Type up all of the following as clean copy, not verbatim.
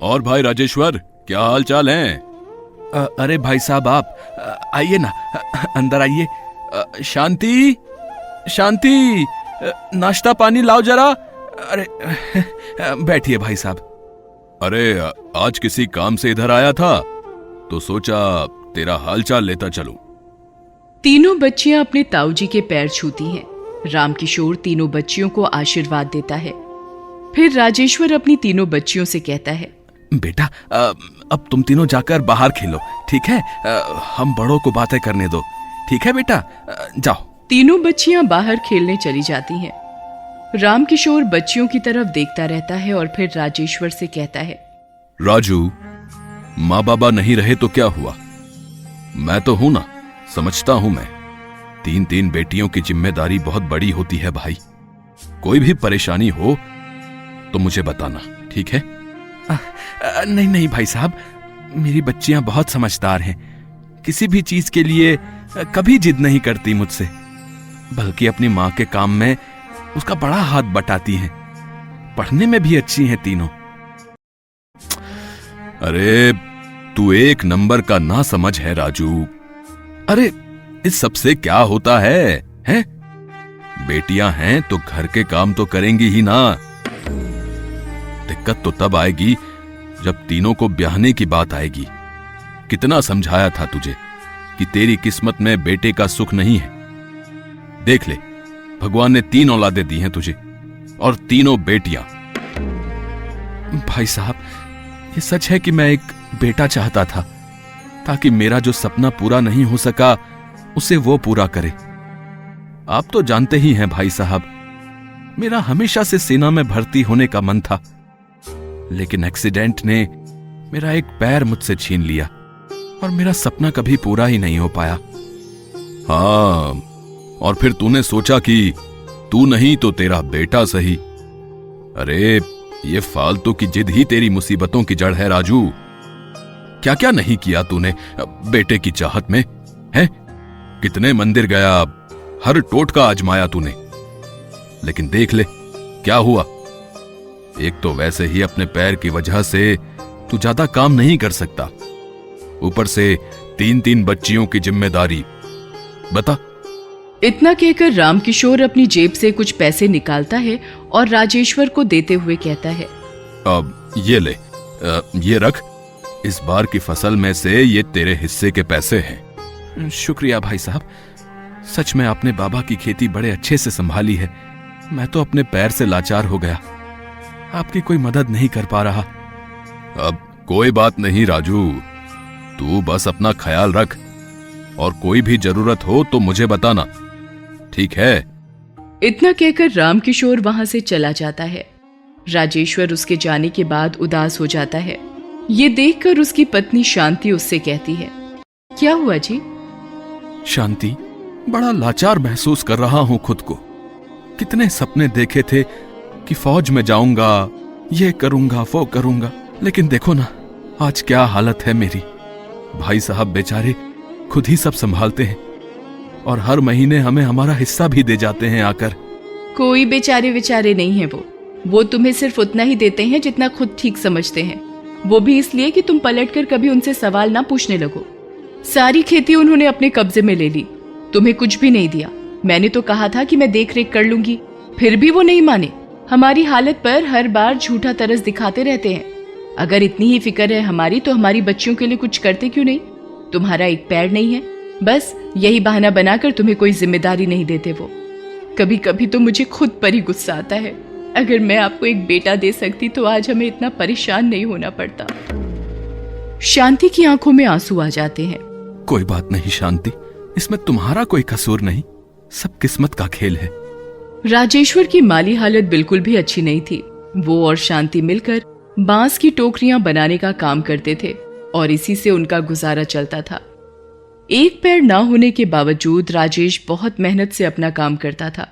और भाई राजेश्वर, क्या हाल चाल है? अरे भाई साहब, आप आइए ना, अंदर आइए। शांति, शांति, नाश्ता पानी लाओ जरा। अरे बैठिए भाई साहब। अरे आज किसी काम से इधर आया था तो सोचा तेरा हाल चाल लेता चलूं। तीनों बच्चियां अपने ताऊजी के पैर छूती हैं। रामकिशोर तीनों बच्चियों को आशीर्वाद देता है। फिर राजेश्वर अपनी तीनों बच्चियों से कहता है, बेटा, अब तुम तीनों जाकर बाहर खेलो, ठीक है? हम बड़ों को बातें करने दो, ठीक है बेटा? जाओ। तीनों बच्चियां बाहर खेलने चली जाती हैं। रामकिशोर बच्चियों की तरफ देखता रहता है और फिर राजेश्वर से कहता है, राजू, माँ बाबा नहीं रहे तो क्या हुआ? मैं तो हूं ना, समझता हूं मैं। तीन बेटियों की जिम्मेदारी बहुत बड़ी होती है भाई। कोई भी परेशानी हो तो मुझे बताना, ठीक है? नहीं नहीं भाई साहब, मेरी बच्चियां बहुत समझदार हैं। किसी भी चीज के लिए कभी जिद नहीं करती मुझसे, बल्कि अपनी माँ के काम में उसका बड़ा हाथ बटाती हैं। पढ़ने में भी अच्छी हैं तीनों। अरे तू एक नंबर का ना समझ है राजू। अरे इस सब से क्या होता है, हैं? बेटियां हैं तो घर के काम तो करेंगी ही ना। दिक्कत तो तब आएगी जब तीनों को ब्याहने की बात आएगी। कितना समझाया था तुझे कि तेरी किस्मत में बेटे का सुख नहीं है। देख ले, भगवान ने 3 औलादें दी हैं तुझे, और तीनों बेटियां। भाई साहब, ये सच है कि मैं एक बेटा चाहता था, ताकि मेरा जो सपना पूरा नहीं हो सका उसे वो पूरा करे। आप तो जानते ही हैं भाई साहब, मेरा हमेशा से सेना में भर्ती होने का मन था, लेकिन एक्सीडेंट ने मेरा एक पैर मुझसे छीन लिया और मेरा सपना कभी पूरा ही नहीं हो पाया। हाँ, और फिर तूने सोचा कि तू नहीं तो तेरा बेटा सही। अरे ये फालतू की जिद ही तेरी मुसीबतों की जड़ है राजू। क्या क्या नहीं किया तूने बेटे की चाहत में, है? कितने मंदिर गया, हर टोटका आजमाया तूने, लेकिन देख ले क्या हुआ। एक तो वैसे ही अपने पैर की वजह से तू ज्यादा काम नहीं कर सकता, ऊपर से 3 बच्चियों की जिम्मेदारी। बता। इतना कहकर रामकिशोर अपनी जेब से कुछ पैसे निकालता है और राजेश्वर को देते हुए कहता है, अब ये ले, ये रख। इस बार की फसल में से ये तेरे हिस्से के पैसे हैं। शुक्रिया भाई साहब, सच में आपने बाबा की खेती बड़े अच्छे से संभाली है। मैं तो अपने पैर से लाचार हो गया, आपकी कोई मदद नहीं कर पा रहा। अब कोई बात नहीं राजू, तू बस अपना ख्याल रख, और कोई भी जरूरत हो तो मुझे बताना, ठीक है? इतना कहकर रामकिशोर वहां से चला जाता है। राजेश्वर उसके जाने के बाद उदास हो जाता है। ये देखकर उसकी पत्नी शांति उससे कहती है, क्या हुआ जी? शांति, बड़ा लाचार महसूस कर रहा हूं खुद को। कितने सपने देखे थे कि फौज में जाऊंगा, ये करूंगा वो करूंगा, लेकिन देखो ना आज क्या हालत है मेरी। भाई साहब बेचारे खुद ही सब संभालते हैं और हर महीने हमें हमारा हिस्सा भी दे जाते हैं आकर। कोई बेचारे विचारे नहीं है वो तुम्हें सिर्फ उतना ही देते हैं जितना खुद ठीक समझते हैं। वो भी इसलिए कि तुम पलटकर कभी उनसे सवाल ना पूछने लगो। सारी खेती उन्होंने अपने कब्जे में ले ली, तुम्हें कुछ भी नहीं दिया। मैंने तो कहा था कि मैं देख रेख कर लूंगी, फिर भी वो नहीं माने। हमारी हालत पर हर बार झूठा तरस दिखाते रहते हैं। अगर इतनी ही फिक्र है हमारी, तो हमारी बच्चियों के लिए कुछ करते क्यों नहीं? तुम्हारा एक पैर नहीं है, बस यही बहाना बनाकर तुम्हें कोई जिम्मेदारी नहीं देते वो। कभी कभी तो मुझे खुद पर ही गुस्सा आता है। अगर मैं आपको एक बेटा दे सकती तो आज हमें इतना परेशान नहीं होना पड़ता। शांति की आंखों में आंसू आ जाते हैं। कोई बात नहीं शांति, इसमें तुम्हारा कोई कसूर नहीं, सब किस्मत का खेल है। राजेश्वर की माली हालत बिल्कुल भी अच्छी नहीं थी। वो और शांति मिलकर बांस की टोकरियां बनाने का काम करते थे और इसी से उनका गुजारा चलता था। एक पैर ना होने के बावजूद राजेश बहुत मेहनत से अपना काम करता था।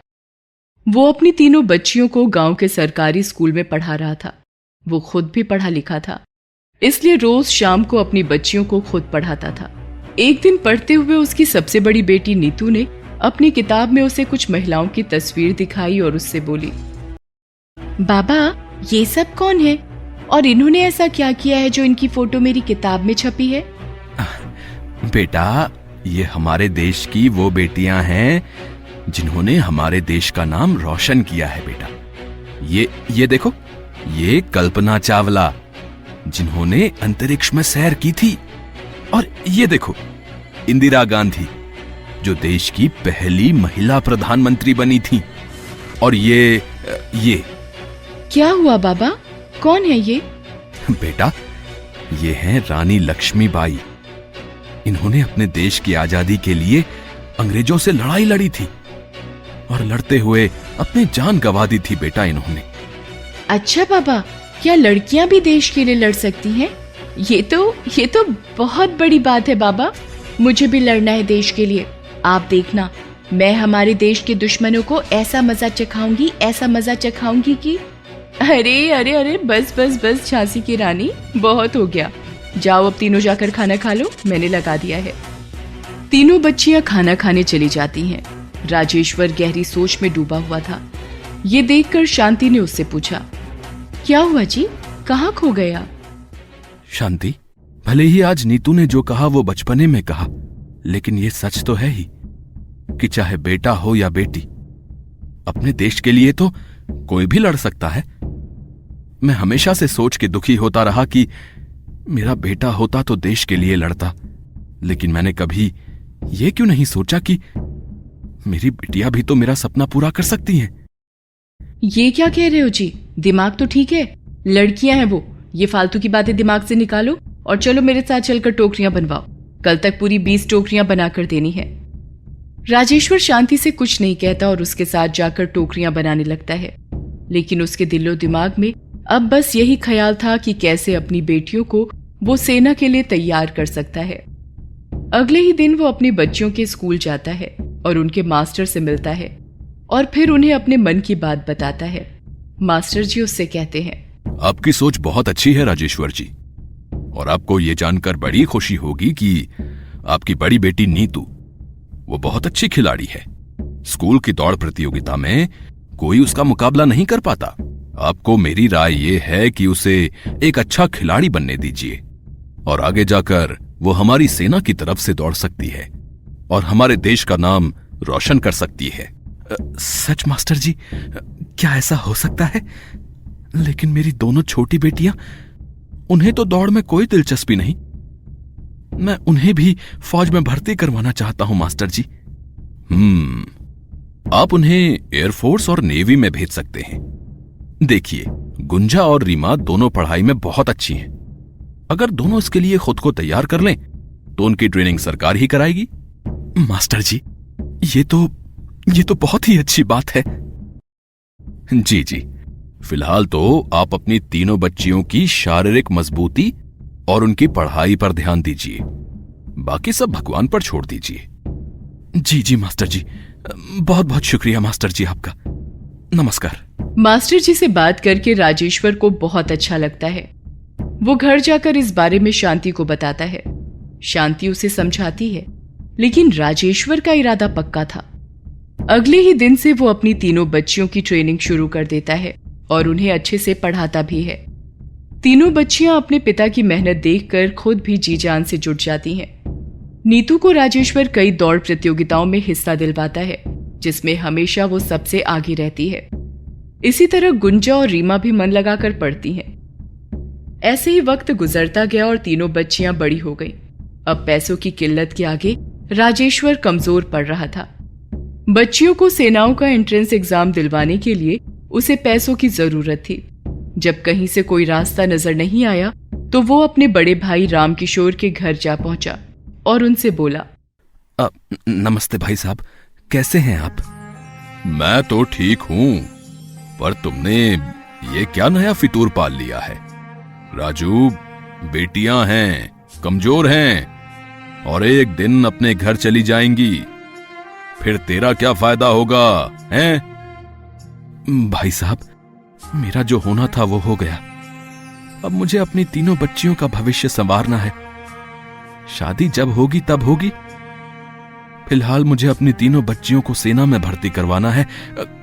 वो अपनी तीनों बच्चियों को गांव के सरकारी स्कूल में पढ़ा रहा था। वो खुद भी पढ़ा लिखा था, इसलिए रोज शाम को अपनी बच्चियों को खुद पढ़ाता था। एक दिन पढ़ते हुए उसकी सबसे बड़ी बेटी नीतू ने अपनी किताब में उसे कुछ महिलाओं की तस्वीर दिखाई और उससे बोली, बाबा ये सब कौन है और इन्होंने ऐसा क्या किया है जो इनकी फोटो मेरी किताब में छपी है? बेटा, ये हमारे देश की वो बेटियां हैं जिन्होंने हमारे देश का नाम रोशन किया है बेटा। ये देखो, ये कल्पना चावला जिन्होंने अंतरिक्ष में सैर की थी, और ये देखो इंदिरा गांधी जो देश की पहली महिला प्रधानमंत्री बनी थी, और ये क्या हुआ बाबा, कौन है ये? बेटा, ये हैं रानी लक्ष्मीबाई। इन्होंने अपने देश की आजादी के लिए अंग्रेजों से लड़ाई लड़ी थी और लड़ते हुए अपनी जान गंवा दी थी बेटा इन्होंने। अच्छा बाबा, क्या लड़कियां भी देश के लिए लड़ सकती हैं? ये तो बहुत बड़ी बात है बाबा। मुझे भी लड़ना है देश के लिए। आप देखना, मैं हमारे देश के दुश्मनों को ऐसा मजा चखाऊंगी कि अरे अरे अरे, बस झांसी की रानी, बहुत हो गया। जाओ अब तीनों जाकर खाना खा लो, मैंने लगा दिया है। तीनों बच्चियां खाना खाने चली जाती हैं। राजेश्वर गहरी सोच में डूबा हुआ था। ये देखकर शांति ने उससे पूछा, क्या हुआ जी, कहाँ खो गया? शांति, भले ही आज नीतू ने जो कहा वो बचपने में कहा, लेकिन ये सच तो है ही कि चाहे बेटा हो या बेटी, अपने देश के लिए तो कोई भी लड़ सकता है। मैं हमेशा से सोच के दुखी होता रहा कि मेरा बेटा होता तो देश के लिए लड़ता, लेकिन मैंने कभी ये क्यों नहीं सोचा कि मेरी बिटिया भी तो मेरा सपना पूरा कर सकती हैं। ये क्या कह रहे हो जी, दिमाग तो ठीक है, लड़कियां हैं वो। ये फालतू की बातें दिमाग से निकालो और चलो मेरे साथ चलकर टोकरियां बनवाओ। कल तक पूरी 20 टोकरियां बनाकर देनी है। राजेश्वर शांति से कुछ नहीं कहता और उसके साथ जाकर टोकरियां बनाने लगता है, लेकिन उसके दिलो दिमाग में अब बस यही ख्याल था कि कैसे अपनी बेटियों को वो सेना के लिए तैयार कर सकता है। अगले ही दिन वो अपनी बच्चियों के स्कूल जाता है और उनके मास्टर से मिलता है और फिर उन्हें अपने मन की बात बताता है। मास्टर जी उससे कहते हैं, आपकी सोच बहुत अच्छी है राजेश्वर जी, और आपको ये जानकर बड़ी खुशी होगी कि आपकी बड़ी बेटी नीतू वो बहुत अच्छी खिलाड़ी है। स्कूल की दौड़ प्रतियोगिता में कोई उसका मुकाबला नहीं कर पाता। आपको मेरी राय ये है कि उसे एक अच्छा खिलाड़ी बनने दीजिए और आगे जाकर वो हमारी सेना की तरफ से दौड़ सकती है और हमारे देश का नाम रोशन कर सकती है। सच मास्टर जी, क्या ऐसा हो सकता है? लेकिन मेरी दोनों छोटी बेटियां, उन्हें तो दौड़ में कोई दिलचस्पी नहीं। मैं उन्हें भी फौज में भर्ती करवाना चाहता हूं मास्टर जी। आप उन्हें एयरफोर्स और नेवी में भेज सकते हैं। देखिए, गुंजा और रीमा दोनों पढ़ाई में बहुत अच्छी हैं। अगर दोनों इसके लिए खुद को तैयार कर लें तो उनकी ट्रेनिंग सरकार ही कराएगी। मास्टर जी, ये तो बहुत ही अच्छी बात है। जी जी, फिलहाल तो आप अपनी तीनों बच्चियों की शारीरिक मजबूती और उनकी पढ़ाई पर ध्यान दीजिए, बाकी सब भगवान पर छोड़ दीजिए। जी जी मास्टर जी, बहुत बहुत शुक्रिया मास्टर जी आपका। नमस्कार। मास्टर जी से बात करके राजेश्वर को बहुत अच्छा लगता है। वो घर जाकर इस बारे में शांति को बताता है। शांति उसे समझाती है, लेकिन राजेश्वर का इरादा पक्का था। अगले ही दिन से वो अपनी तीनों बच्चियों की ट्रेनिंग शुरू कर देता है और उन्हें अच्छे से पढ़ाता भी है। तीनों बच्चियां अपने पिता की मेहनत देखकर खुद भी जी जान से जुट जाती हैं। नीतू को राजेश्वर कई दौड़ प्रतियोगिताओं में हिस्सा दिलवाता है, जिसमें हमेशा वो सबसे आगे रहती है। इसी तरह गुंजा और रीमा भी मन लगाकर पढ़ती हैं। ऐसे ही वक्त गुजरता गया और तीनों बच्चियां बड़ी हो गईं। अब पैसों की किल्लत के आगे राजेश्वर कमजोर पड़ रहा था। बच्चियों को सेनाओं का एंट्रेंस एग्जाम दिलवाने के लिए उसे पैसों की जरूरत थी। जब कहीं से कोई रास्ता नजर नहीं आया तो वो अपने बड़े भाई रामकिशोर के घर जा पहुंचा और उनसे बोला, नमस्ते भाई साहब, कैसे हैं आप? मैं तो ठीक हूं, पर तुमने ये क्या नया फितूर पाल लिया है? राजू, बेटियां हैं, कमजोर हैं और एक दिन अपने घर चली जाएंगी, फिर तेरा क्या फायदा होगा, हैं? भाई साहब, मेरा जो होना था वो हो गया। अब मुझे अपनी तीनों बच्चियों का भविष्य संवारना है। शादी जब होगी तब होगी। फिलहाल मुझे अपनी तीनों बच्चियों को सेना में भर्ती करवाना है,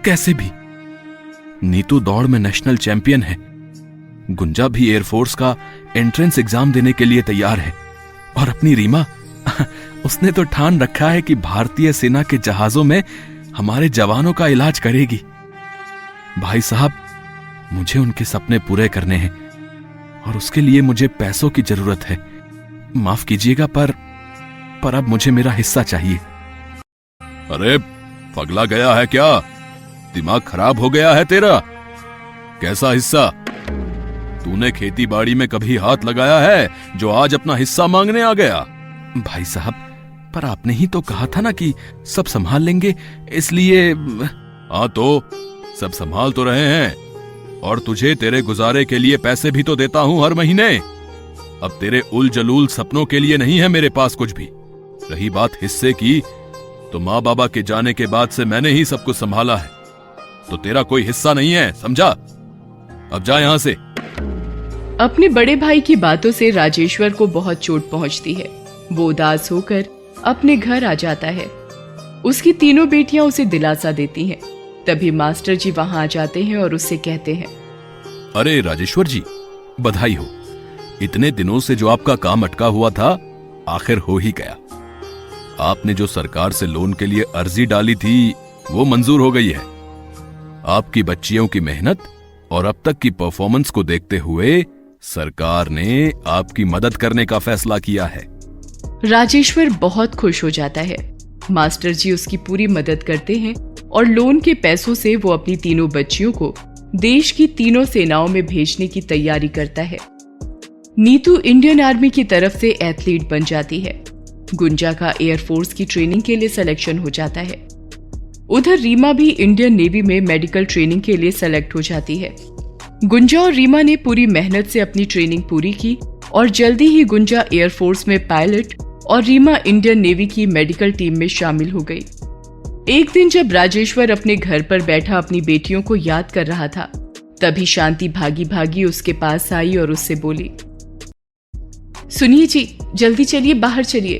कैसे भी। नीतू दौड़ में नेशनल चैंपियन है, गुंजा भी एयरफोर्स का एंट्रेंस एग्जाम देने के लिए तैयार है, और अपनी रीमा उसने तो ठान रखा है कि भारतीय सेना के जहाजों में हमारे जवानों का इलाज करेगी। भाई साहब, मुझे उनके सपने पूरे करने हैं और उसके लिए मुझे पैसों की जरूरत है। माफ कीजिएगा, पर अब मुझे मेरा हिस्सा चाहिए। अरे पगला गया है क्या? दिमाग खराब हो गया है तेरा? कैसा हिस्सा? तूने खेती बाड़ी में कभी हाथ लगाया है जो आज अपना हिस्सा मांगने आ गया? भाई साहब, पर आपने ही तो कहा था ना कि सब संभाल लेंगे, इसलिए। हाँ तो सब संभाल तो रहे हैं, और तुझे तेरे गुजारे के लिए पैसे भी तो देता हूं हर महीने। अब तेरे उल जलूल सपनों के लिए नहीं है मेरे पास कुछ भी। रही बात हिस्से की, तो माँ बाबा के जाने के बाद से मैंने ही सब कुछ संभाला है, तो तेरा कोई हिस्सा नहीं है, समझा? अब जा यहां से। अपने बड़े भाई की बातों से राजेश्वर को बहुत चोट पहुंचती है। वो उदास होकर अपने घर आ जाता है। उसकी तीनों बेटियां उसे दिलासा देती हैं। तभी मास्टर जी वहां आ जाते हैं और उससे कहते हैं, अरे राजेश्वर जी, बधाई हो। इतने दिनों से जो आपका काम अटका हुआ था, आखिर हो ही गया। आपने जो सरकार से लोन के लिए अर्जी डाली थी, वो मंजूर हो गई है। आपकी बच्चियों की मेहनत और अब तक की परफॉर्मेंस को देखते हुए सरकार ने आपकी मदद करने का फैसला किया है। राजेश्वर बहुत खुश हो जाता है। मास्टर जी उसकी पूरी मदद करते हैं और लोन के पैसों से वो अपनी तीनों बच्चियों को देश की तीनों सेनाओं में भेजने की तैयारी करता है। नीतू इंडियन आर्मी की तरफ से एथलीट बन जाती है। गुंजा का एयरफोर्स की ट्रेनिंग के लिए सिलेक्शन हो जाता है। उधर रीमा भी इंडियन नेवी में मेडिकल ट्रेनिंग के लिए सेलेक्ट हो जाती है। गुंजा और रीमा ने पूरी मेहनत से अपनी ट्रेनिंग पूरी की और जल्दी ही गुंजा एयरफोर्स में पायलट और रीमा इंडियन नेवी की मेडिकल टीम में शामिल हो गई। एक दिन जब राजेश्वर अपने घर पर बैठा अपनी बेटियों को याद कर रहा था, तभी शांति भागी भागी उसके पास आई और उससे बोली, सुनिए जी, जल्दी चलिए, बाहर चलिए।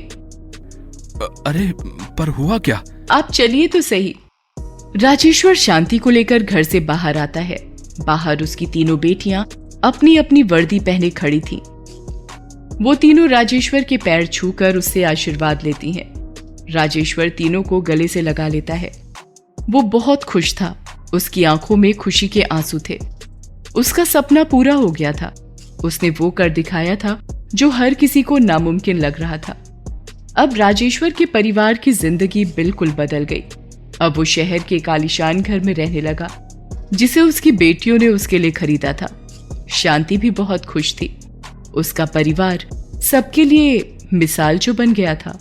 अरे पर हुआ क्या? आप चलिए तो सही। राजेश्वर शांति को लेकर घर से बाहर आता है। बाहर उसकी तीनों बेटियां अपनी अपनी वर्दी पहने खड़ी थीं। वो तीनों राजेश्वर के पैर छूकर उससे आशीर्वाद लेती हैं। राजेश्वर तीनों को गले से लगा लेता है। वो बहुत खुश था। उसकी आंखों में खुशी के आंसू थे। उसका सपना पूरा हो गया था। उसने वो कर दिखाया था जो हर किसी को नामुमकिन लग रहा था। अब राजेश्वर के परिवार की जिंदगी बिल्कुल बदल गई। अब वो शहर के एक आलीशान घर में रहने लगा, जिसे उसकी बेटियों ने उसके लिए खरीदा था। शांति भी बहुत खुश थी। उसका परिवार सबके लिए मिसाल जो बन गया था।